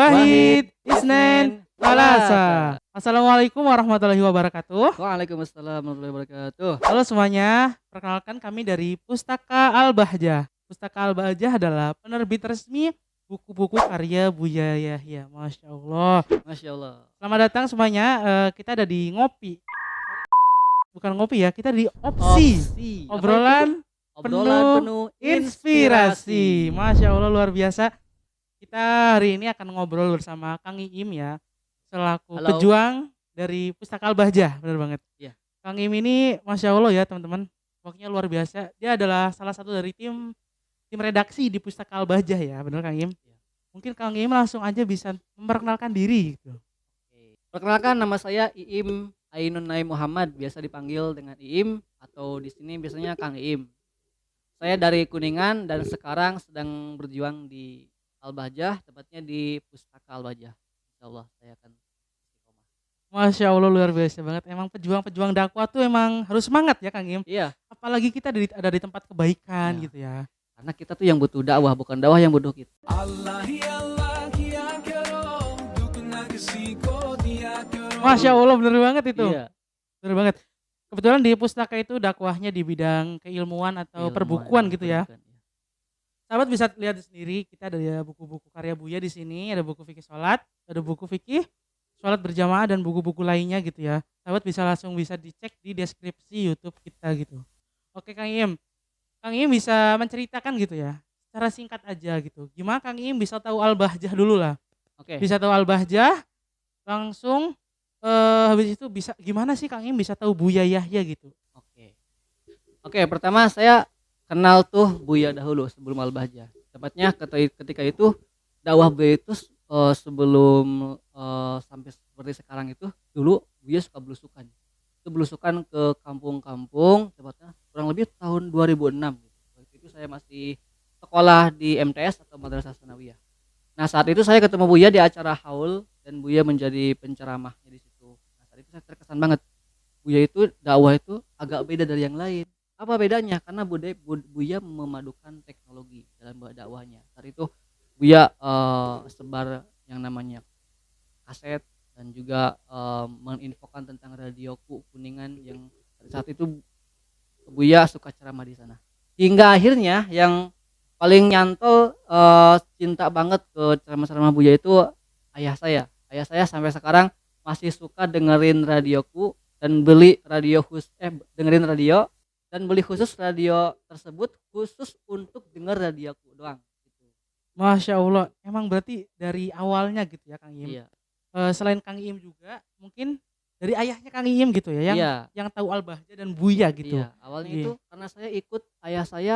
Wahid, Isnen, Salasa. Assalamualaikum warahmatullahi wabarakatuh. Waalaikumsalam warahmatullahi wabarakatuh. Halo semuanya, perkenalkan kami dari Pustaka Al-Bahjah. Pustaka Al-Bahjah adalah penerbit resmi buku-buku karya Buya Yahya. Masya Allah. Masya Allah. Selamat datang semuanya, kita ada di Ngopi. Bukan ngopi ya, kita di Opsi. Obrolan Penuh inspirasi. Masya Allah, luar biasa. Kita hari ini akan ngobrol bersama Kang Iim ya, selaku Halo. pejuang dari Pustaka Al-Bahjah, benar banget. Iya. Kang Iim ini Masya Allah ya teman-teman, pokoknya luar biasa. Dia adalah salah satu dari tim redaksi di Pustaka Al-Bahjah ya, benar Kang Iim? Iya. Mungkin Kang Iim langsung aja bisa memperkenalkan diri gitu. Perkenalkan, nama saya Iim Ainun Naim Muhammad, biasa dipanggil dengan Iim atau di sini biasanya Kang Iim. Saya dari Kuningan dan sekarang sedang berjuang di Al-Bahjah, tepatnya di Pustaka Al-Bahjah. Insyaallah saya akan istiqomah. Masya Allah, luar biasa banget. Emang pejuang-pejuang dakwah tuh emang harus semangat ya Kang Iim. Iya, Apalagi kita ada di tempat kebaikan Iya. gitu ya. karena kita tuh yang butuh dakwah, bukan dakwah yang butuh kita. Masya Allah, bener banget itu. Iya. Bener banget. Kebetulan di Pustaka itu dakwahnya di bidang keilmuan atau Ilmuwan, perbukuan gitu ya. perbukuan, iya. Sahabat bisa lihat sendiri, kita ada ya buku-buku karya Buya di sini, ada buku fikih sholat, ada buku fikih sholat berjamaah dan buku-buku lainnya gitu ya. Sahabat bisa dicek di deskripsi YouTube kita gitu. Oke Kang Im, Kang Im bisa menceritakan gitu ya, secara singkat aja gitu. Gimana Kang Im bisa tahu Al-Bahjah dulu lah? Oke. Bisa tahu Al-Bahjah, langsung habis itu bisa gimana sih Kang Im bisa tahu Buya Yahya gitu? Oke, pertama saya kenal tuh Buya dahulu sebelum Al-Bahjah. Tepatnya ketika itu dakwah Buya itu sebelum sampai seperti sekarang itu, dulu Buya suka belusukan. Itu belusukan ke kampung-kampung, tepatnya kurang lebih tahun 2006 gitu. Waktu itu saya masih sekolah di MTS atau Madrasah Sanawiyah. Nah, saat itu saya ketemu Buya di acara haul dan Buya menjadi penceramahnya di situ. Nah, saat itu saya terkesan banget. Buya itu dakwah itu agak beda dari yang lain. Apa bedanya? Karena Buya memadukan teknologi dalam dakwahnya. Saat itu Buya sebar yang namanya kaset dan juga menginfokan tentang radio Kuningan yang saat itu Buya suka ceramah di sana. Hingga akhirnya yang paling nyantol cinta banget ke ceramah-ceramah Buya itu ayah saya. Ayah saya sampai sekarang masih suka dengerin radioku dan dengerin radio dan beli khusus radio tersebut khusus untuk denger radioku doang gitu. Masya Allah, emang berarti dari awalnya gitu ya Kang Im. Iya. Selain Kang Im juga mungkin dari ayahnya Kang Im gitu ya, yang tahu Al-Bahjah dan Buya gitu. Iya, awalnya Iya. itu karena saya ikut ayah saya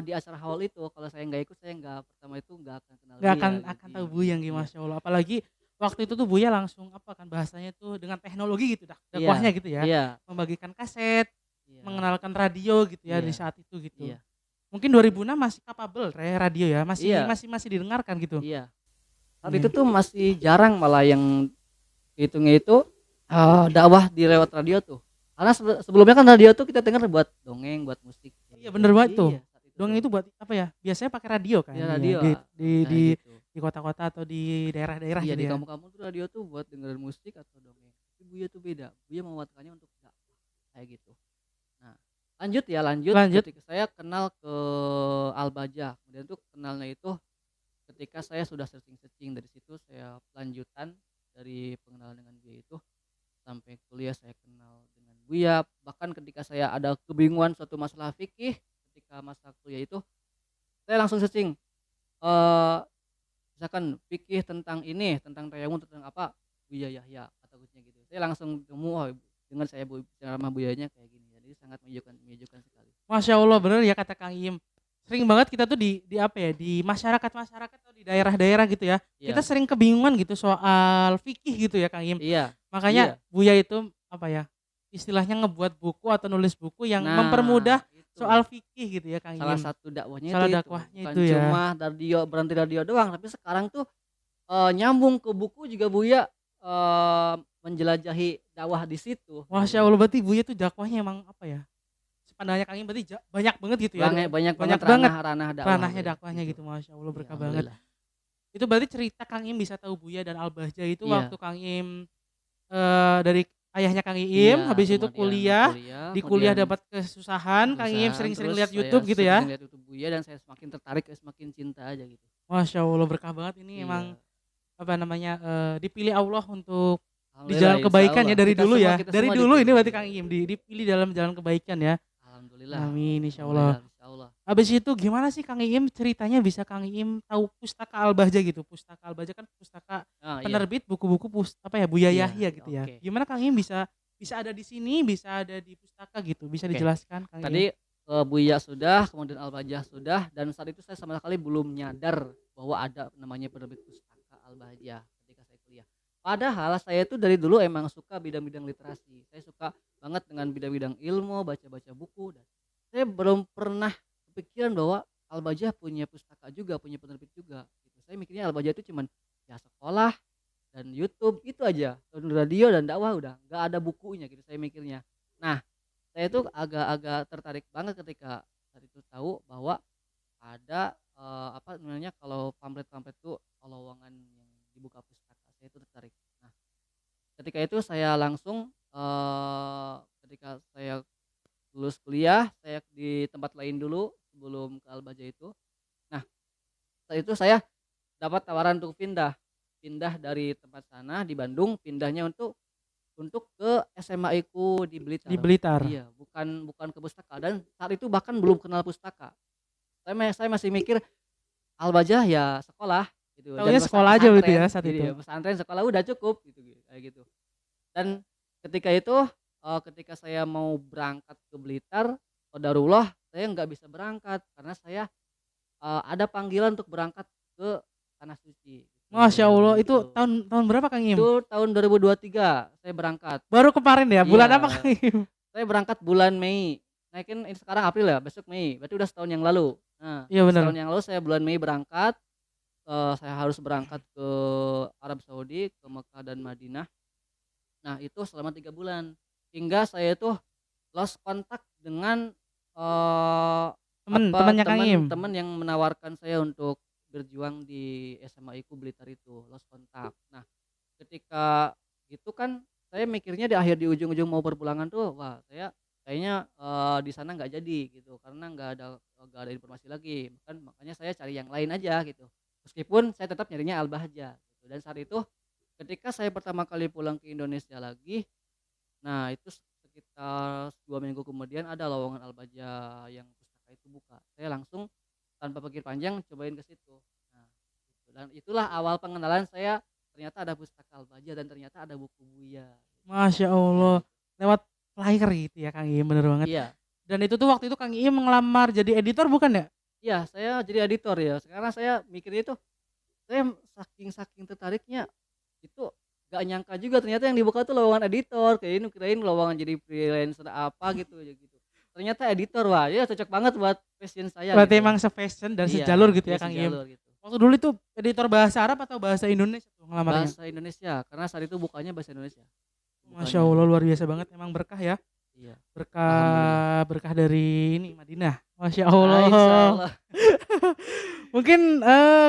di acara haul itu. Kalau saya nggak ikut, saya nggak pertama itu nggak akan kenal Nggak dia akan gitu. tahu Buya gitu, Iya. Masya Allah. Apalagi waktu itu tuh Buya langsung apa kan bahasanya tuh dengan teknologi gitu dakwahnya gitu ya. Iya. Membagikan kaset, Iya. mengenalkan radio gitu ya Iya. di saat itu gitu. Iya. Mungkin 2006 masih capable radio ya, Iya. masih didengarkan gitu. Iya. Saat Iya. itu tuh masih jarang malah yang hitungnya itu dakwah di lewat radio tuh. Karena sebelumnya kan radio tuh kita dengar buat dongeng, buat musik. Iya, bener banget tuh. Iya, saat Dongeng tuh. itu buat apa ya? Biasanya pakai radio kan. Iya, Iya, radio. di Gitu. kota-kota atau di daerah-daerah Iya, gitu di ya. kampung-kampung tuh radio tuh buat dengerin musik atau dongeng. Tapi Buya tuh beda. Buya memanfaatkannya untuk dakwah kayak gitu. Nah, lanjut. Ketika saya kenal ke Al-Bahjah, kemudian tuh kenalnya itu ketika saya sudah searching dari situ, saya lanjutan dari pengenalan dengan Buya itu sampai kuliah saya kenal dengan Buya. Bahkan ketika saya ada kebingungan suatu masalah fikih ketika masa kuliah itu, saya langsung searching misalkan fikih tentang ini, tentang tayamum, tentang apa, Buya Yahya katanya gitu. Saya langsung temu dengan saya ceramah Buyanya kayak gini. Jadi sangat menyejukkan sekali. Masya Allah, bener ya kata Kang Im. Sering banget kita tuh di apa ya, di masyarakat atau di daerah-daerah gitu ya. Iya. Kita sering kebingungan gitu soal fikih gitu ya Kang Im. Iya. Makanya Buya itu apa ya, istilahnya ngebuat buku atau nulis buku yang Nah, mempermudah itu. soal fikih gitu ya Kang Salah Im. satu dakwahnya Salah itu dakwahnya bukan itu ya. cuma berhenti radio doang, tapi sekarang tuh nyambung ke buku juga Buya menjelajahi dakwah di situ. Masya Allah, berarti Buya tuh dakwahnya emang apa ya, sepandangannya Kang Im berarti banyak banget gitu ya. Banyak banget banget ranah dakwah. ranahnya dakwahnya gitu. Masya Allah, berkah banget. Alhamdulillah. Itu berarti cerita Kang Im bisa tahu Buya dan Al-Bahjah itu waktu Iya. Kang Im dari ayahnya Kang Iya, Iim, habis itu kemudian kuliah, kuliah, di kuliah kemudian dapat kesusahan, Kang Iim perusahaan, sering-sering terus lihat saya YouTube gitu sering ya. lihat YouTube Buya dan saya semakin tertarik, semakin cinta aja gitu. Masya Allah berkah banget ini emang Iya, apa namanya dipilih Allah untuk di alhamdulillah, jalan insya kebaikan ya Allah dari dulu ya. kita Dari semua dulu ini dipilih. berarti Iya, Kang iya. Iim dipilih dalam jalan kebaikan ya. Alhamdulillah, Amin insya Allah. alhamdulillah, insya Allah. Habis itu gimana sih Kang Iim ceritanya bisa Kang Iim tahu Pustaka Al-Bahjah gitu. Pustaka Al-Bahjah kan pustaka Ah, iya, penerbit buku-buku apa ya Buya iya, Yahya iya, gitu ya. oke, Gimana Kang Iim bisa bisa ada di sini, bisa ada di pustaka gitu. Bisa oke. dijelaskan Kang Iim? Tadi Buya sudah, kemudian Al-Bajah sudah, dan saat itu saya sama sekali belum nyadar bahwa ada namanya penerbit pustaka Al-Bajah ketika saya kuliah. Padahal saya itu dari dulu emang suka bidang-bidang literasi. Saya suka banget dengan bidang-bidang ilmu, baca-baca buku, dan saya belum pernah kepikiran bahwa Al-Bajah punya pustaka juga, punya penerbit juga. Gitu. Saya mikirnya Al-Bajah itu cuman ya sekolah dan YouTube itu aja, dan radio dan dakwah udah nggak ada bukunya gitu saya mikirnya. Nah, saya tuh agak-agak tertarik banget ketika saat itu tahu bahwa ada apa namanya kalau pamflet-pamflet tuh lowongan yang dibuka pustaka. Saya itu tertarik. Nah, ketika itu saya langsung ketika saya lulus kuliah, saya di tempat lain dulu sebelum ke Albaja itu. Nah, saat itu saya dapat tawaran untuk pindah dari tempat sana di Bandung, pindahnya untuk ke SMA ku di Di Blitar. Blitar. Iya, bukan bukan ke pustaka, dan saat itu bahkan belum kenal pustaka. Saya masih mikir Al-Bajah ya sekolah gitu, dan Taunya sekolah aja gitu ya saat gitu itu. ya, pesantren sekolah udah cukup gitu, kayak gitu. Dan ketika itu, ketika saya mau berangkat ke Blitar, qadarullah saya nggak bisa berangkat karena saya, ada panggilan untuk berangkat ke Tanah Suci Masya Allah itu gitu. tahun tahun berapa Kang Iim? Itu tahun 2023 saya berangkat. Baru kemarin ya, bulan Iya, apa Kang Iim? saya berangkat bulan Mei. Nah, kan ini sekarang April ya, besok Mei, berarti udah setahun yang lalu. Nah, Iya bener. setahun yang lalu saya bulan Mei berangkat, saya harus berangkat ke Arab Saudi, ke Mekah dan Madinah. Nah, itu selama 3 bulan. Hingga saya tuh lost kontak dengan Temennya Kang Iim. teman-teman yang menawarkan saya untuk berjuang di SMA IKU Blitar itu, lost kontak. Nah, ketika itu kan saya mikirnya di ujung-ujung mau perpulangan tuh, wah saya kayaknya di sana nggak jadi gitu karena nggak ada informasi lagi. Makanya saya cari yang lain aja gitu. Meskipun saya tetap nyarinya Al-Bahjah gitu. Dan saat itu ketika saya pertama kali pulang ke Indonesia lagi, nah itu sekitar 2 minggu kemudian ada lowongan Al-Bahjah yang pustaka itu buka. Saya langsung tanpa pikir panjang cobain ke situ. Nah, gitu. Dan itulah awal pengenalan saya, ternyata ada pustaka Al-Bahjah dan ternyata ada buku Buya. Masya Nah, Allah. gitu. Lewat flyer gitu ya Kang Iim, bener banget. Iya, Dan itu tuh waktu itu Kang Iim ngelamar jadi editor bukan ya? iya saya jadi editor ya. Sekarang saya mikirnya itu, saya saking tertariknya itu gak nyangka juga ternyata yang dibuka tuh lowongan editor. Kayak ini kirain lowongan jadi freelancer apa gitu aja gitu. Ternyata editor, wah ya cocok banget buat passion saya Berarti gitu. emang se-fashion dan Iya, sejalur gitu ya iya Kang Iim. sejalur gitu. Waktu dulu itu editor bahasa Arab atau bahasa Indonesia tuh ngelamarnya? Bahasa Indonesia, karena saat itu bukanya bahasa Indonesia. Masya Bukanya. Allah luar biasa banget emang berkah ya. Iya. Alhamdulillah. Berkah dari ini Madinah. Masya Ah, Allah. insya Allah. Mungkin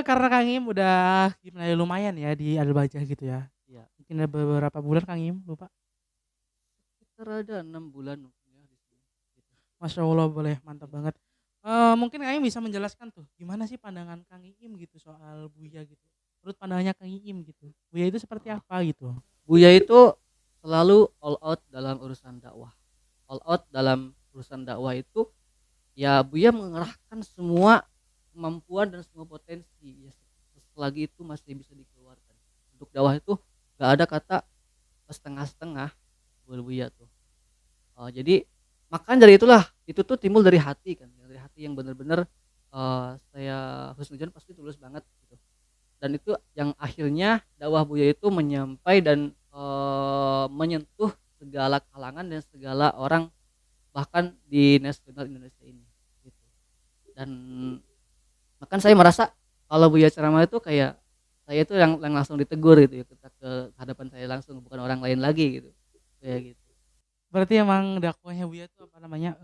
karena Kang Im udah gimana ya lumayan ya di Al-Bajah gitu ya. Iya. Mungkin ada beberapa bulan Kang Im lupa. Sekitar ada 6 bulan mungkin ya di sini. Gitu. Masya Allah boleh mantap banget. Mungkin Kang Im bisa menjelaskan tuh gimana sih pandangan Kang Im gitu soal Buya gitu. Menurut pandangannya Kang Im gitu. Buya itu seperti apa gitu. Buya itu selalu all out dalam urusan dakwah. All out dalam urusan dakwah itu ya Buya mengerahkan semua kemampuan dan semua potensi ya, selagi itu masih bisa dikeluarkan. Untuk dakwah itu gak ada kata setengah-setengah buat Buya tuh. Jadi makan dari itulah itu tuh timbul dari hati kan, dari hati yang benar-benar saya husnudzon pasti tulus banget gitu. Dan itu yang akhirnya dakwah Buya itu menyampai dan menyentuh segala kalangan dan segala orang bahkan di nasional Indonesia ini gitu. Dan bahkan saya merasa kalau Buya ceramah itu kayak saya itu yang langsung ditegur gitu ya, ke hadapan saya langsung, bukan orang lain lagi gitu kayak gitu. Berarti emang dakwahnya Buya tuh apa namanya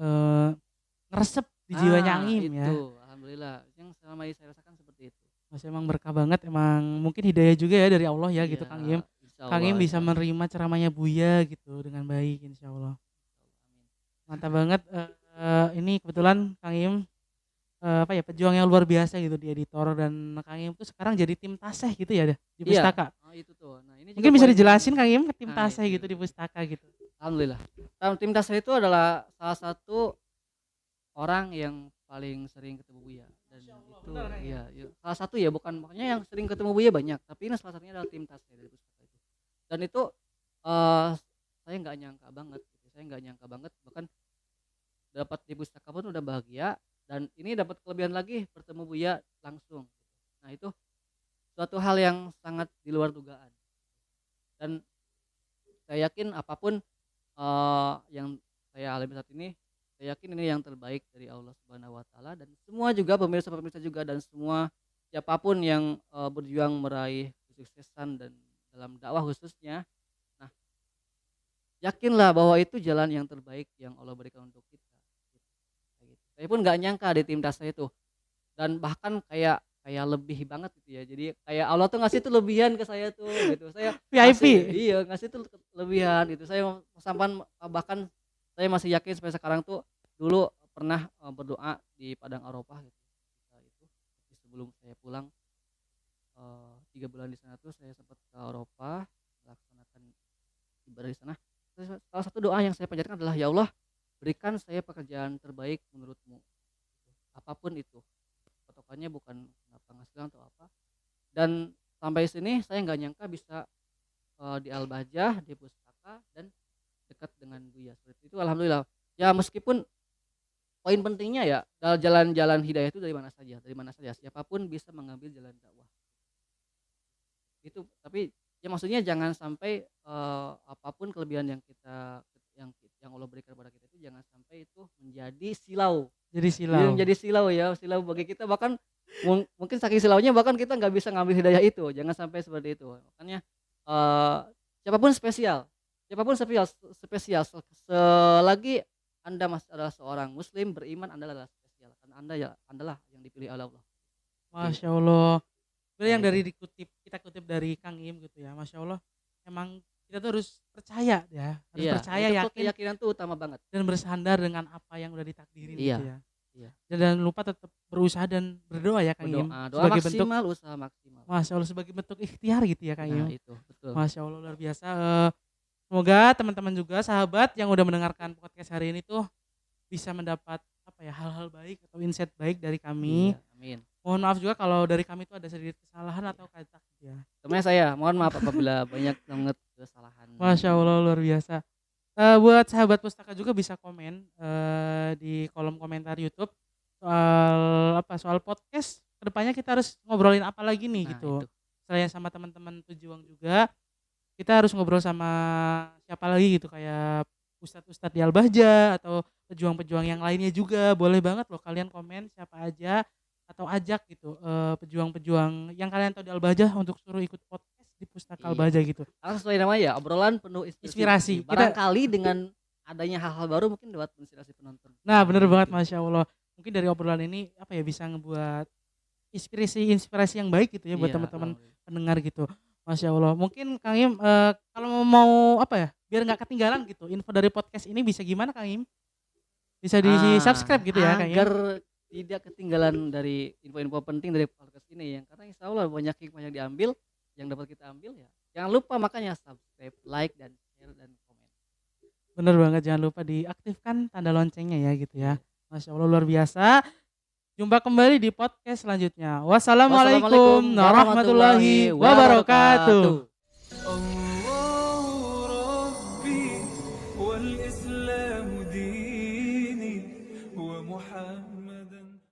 ngeresep di jiwanya Kang Im ya. Itu alhamdulillah yang selama ini saya rasakan seperti itu. Masih emang berkah banget, emang mungkin hidayah juga ya dari Allah ya gitu Iya, Kang Im. insya Kang Allah, Im bisa insya Allah. menerima ceramahnya Buya gitu dengan baik insya Allah. Amin. Mantap banget. Ini kebetulan Kang Im apa ya, pejuang yang luar biasa gitu di editor, dan Kang Im tuh sekarang jadi tim taseh gitu ya di Iya, pustaka. oh, itu tuh. Nah, ini juga Mungkin bisa poin dijelasin penting. Kang Im tim Nah, taseh itu. gitu di pustaka gitu. Alhamdulillah. Tim Tasya itu adalah salah satu orang yang paling sering ketemu Buya, dan Masya Allah, itu benar Kang Im. ya, salah satu ya, bukan makanya yang sering ketemu Buya banyak, tapi ini salah satunya adalah tim Tasya dari pustaka itu. Dan itu eh saya nggak nyangka banget gitu. Saya nggak nyangka banget, bahkan dapat di pustaka pun udah bahagia, dan ini dapat kelebihan lagi bertemu Buya langsung. Nah, itu suatu hal yang sangat di luar dugaan, dan saya yakin apapun yang saya alami saat ini, saya yakin ini yang terbaik dari Allah Subhanahu wa taala, dan semua juga pemirsa-pemirsa juga, dan semua siapapun yang berjuang meraih kesuksesan dan dalam dakwah khususnya. Nah, yakinlah bahwa itu jalan yang terbaik yang Allah berikan untuk kita. Kayak gitu. Saya pun nggak nyangka di tim saya itu, dan bahkan kayak kayak lebih banget gitu ya. Jadi kayak Allah tuh ngasih tuh lebihan ke saya tuh gitu. Saya VIP. ngasih, iya, ngasih tuh lebihan gitu. Saya sampan, bahkan saya masih yakin sampai sekarang tuh, dulu pernah berdoa di Padang Arafah gitu. Nah, itu sebelum saya pulang 3 bulan di sana tuh, saya sempat ke Arafah melaksanakan ibadah di sana. Salah satu doa yang saya panjatkan adalah, ya Allah, berikan saya pekerjaan terbaik menurutmu, apapun itu, patokannya bukan penghasilan atau apa. Dan sampai sini saya nggak nyangka bisa di Al-Bahjah, di pustaka, dan dekat dengan Buya seperti itu. Alhamdulillah ya, meskipun poin pentingnya ya, dalam jalan-jalan hidayah itu dari mana saja siapapun bisa mengambil jalan dakwah itu. Tapi ya maksudnya jangan sampai apapun kelebihan yang kita, yang Allah berikan kepada kita itu, jangan sampai itu menjadi silau. Jadi Jadi silau. menjadi silau ya, silau bagi kita, bahkan mungkin saking silaunya bahkan kita nggak bisa ngambil hidayah itu. Jangan sampai seperti itu. Makanya eh, siapapun spesial, siapapun spesial, spesial selagi Anda masih adalah seorang Muslim beriman, Anda adalah spesial. Karena Anda ya, Anda yang dipilih oleh Allah. Seperti Masya itu. Allah. Berarti Nah, yang itu. dari kita kutip dari Kang Im gitu ya. Masya Allah. Emang kita tuh harus percaya ya, harus Iya, percaya, itu tuh yakin, keyakinan tuh utama banget. dan bersandar dengan apa yang udah ditakdirin Iya, gitu ya. iya. Dan jangan lupa tetap berusaha dan berdoa ya Kang Im, Berdoa, doa sebagai bentuk, maksimal, usaha maksimal. Masya Allah, sebagai bentuk ikhtiar gitu ya Kang Nah, Im. itu betul. Masya Allah, luar biasa. Semoga teman-teman juga sahabat yang udah mendengarkan podcast hari ini tuh bisa mendapat apa ya, hal-hal baik atau insight baik dari kami. Iya, amin. Mohon maaf juga kalau dari kami itu ada sedikit kesalahan atau kata ya. Temennya saya, mohon maaf apabila banyak banget kesalahan. Masya Allah, luar biasa. Buat sahabat pustaka juga bisa komen di kolom komentar YouTube soal apa, soal podcast kedepannya kita harus ngobrolin apa lagi nih Nah, gitu. itu. Saya sama teman-teman pejuang juga, kita harus ngobrol sama siapa lagi gitu, kayak ustadz-ustadz di Al-Bahjah atau pejuang-pejuang yang lainnya juga. Boleh banget loh kalian komen siapa aja, atau ajak gitu pejuang-pejuang yang kalian tahu di Al-Bahjah untuk suruh ikut podcast di pustaka Iya. Al-Bahjah gitu. Karena sesuai namanya ya, obrolan penuh Inspirasi. inspirasi. Barangkali dengan adanya hal-hal baru mungkin dapat menginspirasi penonton. Nah, bener banget, Gitu. Masya Allah. Mungkin dari obrolan ini apa ya, bisa ngebuat inspirasi yang baik gitu ya buat Iya, teman-teman alhamdulillah. pendengar gitu. Masya Allah. Mungkin Kang Im kalau mau apa ya, biar nggak ketinggalan gitu info dari podcast ini, bisa gimana Kang Im? Bisa di subscribe gitu ya Kang Im? Agar tidak ketinggalan dari info-info penting dari podcast ini ya. Karena insya Allah banyak hikmah yang diambil, yang dapat kita ambil ya. Jangan lupa makanya subscribe, like, dan share, dan komen. Bener banget, jangan lupa diaktifkan tanda loncengnya ya gitu ya. Masya Allah, luar biasa. Jumpa kembali di podcast selanjutnya. Wassalamualaikum warahmatullahi wabarakatuh.